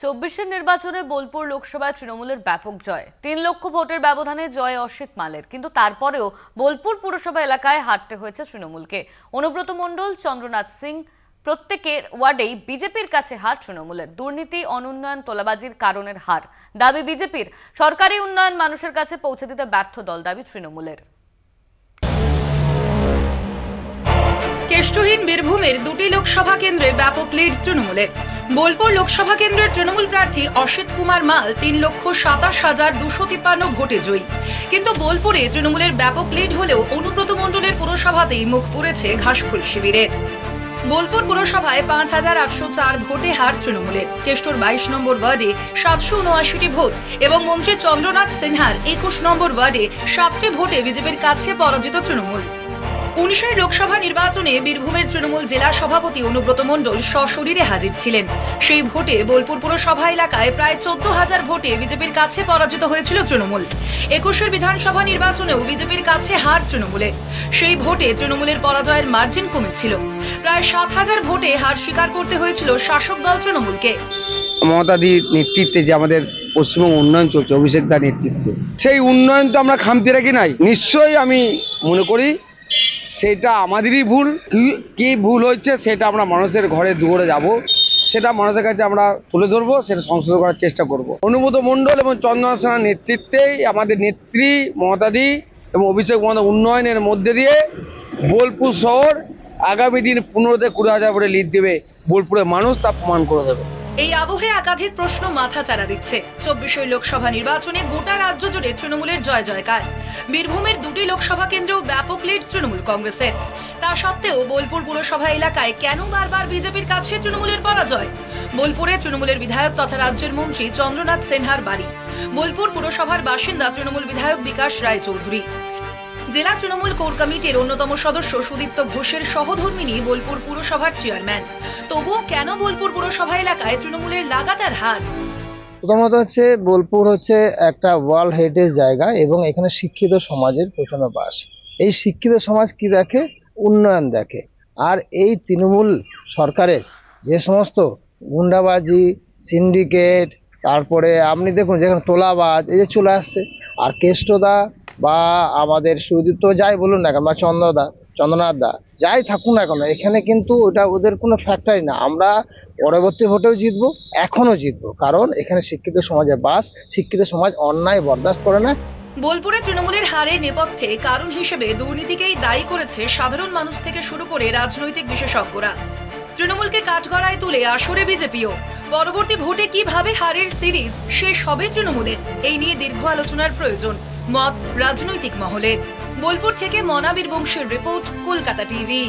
চব্বিশের নির্বাচনে বোলপুর লোকসভায় তৃণমূলের ব্যাপক জয়। ৩ লক্ষ ভোটের ব্যবধানে জয় অসিত মালের। কিন্তু তারপরেও বোলপুর পুরসভা এলাকায় হারতে হয়েছে তৃণমূলকে। অনুব্রত মণ্ডল, চন্দ্রনাথ সিং প্রত্যেকের ওয়ার্ডেই বিজেপির কাছে হার তৃণমূলের। দুর্নীতি, অনুন্নয়ন, তোলাবাজির কারণের হার দাবি বিজেপির। সরকারি উন্নয়ন মানুষের কাছে পৌঁছে দিতে ব্যর্থ দল দাবি তৃণমূলের। কেষ্টহীন বীরভূমের দুটি লোকসভা কেন্দ্রে ব্যাপক লিড তৃণমূলের। বোলপুর লোকসভা কেন্দ্রের তৃণমূল প্রার্থী অসিত কুমার মাল ৩,২৭,২৫৩ ভোটে জয়ী। কিন্তু বোলপুরে তৃণমূলের ব্যাপক লিড হলেও অনুব্রত মণ্ডলের পুরসভাতেই মুখ পুড়েছে ঘাসফুল শিবিরের। বোলপুর পুরসভায় ৫,৮০৪ ভোটে হার তৃণমূলের। কেষ্টর ২২ নম্বর ওয়ার্ডে ৭৭৯টি ভোট এবং মন্ত্রী চন্দ্রনাথ সিনহার ২১ নম্বর ওয়ার্ডে ৭টি ভোটে বিজেপির কাছে পরাজিত তৃণমূল। ১৯ লোকসভা নির্বাচনে বীরভূমের তৃণমূল জেলা সভাপতি অনুব্রত মণ্ডল সশরীরে হাজির ছিলেন। সেই ভোটে বোলপুর পুরসভা এলাকায় প্রায় ১৪,০০০ ভোটে বিজেপির কাছে পরাজিত হয়েছিল তৃণমূল। ২১ বিধানসভা নির্বাচনেও বিজেপির কাছে হার তৃণমূলের। সেই ভোটে তৃণমূলের পরাজয়ের মার্জিন কমেছিল। প্রায় ৭,০০০ ভোটে হার স্বীকার করতে হয়েছিল শাসক দল তৃণমূলকে। মমতাদির নেতৃত্বে যে আমাদের পশ্চিমবঙ্গ উন্নয়ন চলছে, অভিষেক দার নেতৃত্বে, সেই উন্নয়ন তো আমরা খামতি রাখি নাই। নিশ্চয়ই আমি মনে করি সেটা আমাদেরই ভুল। কি ভুল হয়েছে সেটা আমরা মানুষের ঘরে দুয়ারে যাব, সেটা মানুষের কাছে আমরা তুলে ধরবো, সেটা সংশোধন করার চেষ্টা করব। অনুব্রত মণ্ডল এবং চন্দ্রনাথ সিনহার নেতৃত্বেই আমাদের নেত্রী মমতাদি এবং অভিষেক মমতা উন্নয়নের মধ্যে দিয়ে বোলপুর শহর আগামী দিন ১৫ থেকে ২০,০০০ ভোটে লিড দেবে। বোলপুরের মানুষ তা প্রমাণ করে দেবে। এই আবহে একাধিক প্রশ্ন মাথা চাড়া দিচ্ছে। ২৪ লোকসভা নির্বাচনে গোটা রাজ্য জুড়ে তৃণমূলের জয় জয়কার। বীরভূমের দুটি লোকসভা কেন্দ্রেও ব্যাপক লিড তৃণমূল কংগ্রেসের। তা সত্ত্বেও বোলপুর পুরসভা এলাকায় কেন বারবার বিজেপির কাছে তৃণমূলের পরাজয়? বোলপুরে তৃণমূলের বিধায়ক তথা রাজ্যের মন্ত্রী চন্দ্রনাথ সিনহার বাড়ি। বোলপুর পুরসভার বাসিন্দা তৃণমূল বিধায়ক বিকাশ রায়চৌধুরী। জেলা তৃণমূল কোর কমিটির অন্যতম সদস্য সুদীপ্ত ঘোষের সহধর্মিনী বোলপুর পুরসভার চেয়ারম্যান। তবুও কেন বোলপুর পুরসভা এলাকায় তৃণমূলের লাগাতার হার? প্রথমত হচ্ছে বোলপুর হচ্ছে একটা ওয়ার্ল্ড হেরিটেজ জায়গা এবং এখানে শিক্ষিত সমাজের প্রচন্ড বাস। এই শিক্ষিত সমাজ কি দেখে? উন্নয়ন দেখে। আর এই তৃণমূল সরকারের যে সমস্ত গুন্ডাবাজি, সিন্ডিকেট, তারপরে আপনি দেখুন যেখানে তোলাবাজ, এই যে চলে আসছে। আর কেষ্টদা বা আমাদের সুদীপ্ত যাই বলুন না কেন, বা চন্দ্রনাথ দা যাই থাকুন না কেন, এখানে কিন্তু ওটা ওদের কোনো ফ্যাক্টরি না। আমরা পরবর্তী ভোটেও জিতবো, এখনো জিতবো, কারণ এখানে শিক্ষিত সমাজে বাস। শিক্ষিত সমাজ অন্যায় বরদাস্ত করে না। বোলপুরে তৃণমূলের হারের নেপথ্যে কারণ হিসেবে দুর্নীতিকেই দায়ী করেছে সাধারণ মানুষ থেকে শুরু করে রাজনৈতিক বিশেষজ্ঞরা। তৃণমূলকে কাঠগড়ায় তুলে আসরে বিজেপিও। পরবর্তী ভোটে কিভাবে হারের সিরিজ শেষ হবে তৃণমূলের, এই নিয়ে দীর্ঘ আলোচনার প্রয়োজন মত রাজনৈতিক মহলের। বোলপুর থেকে মনাবীর বংশের রিপোর্ট, কলকাতা টিভি।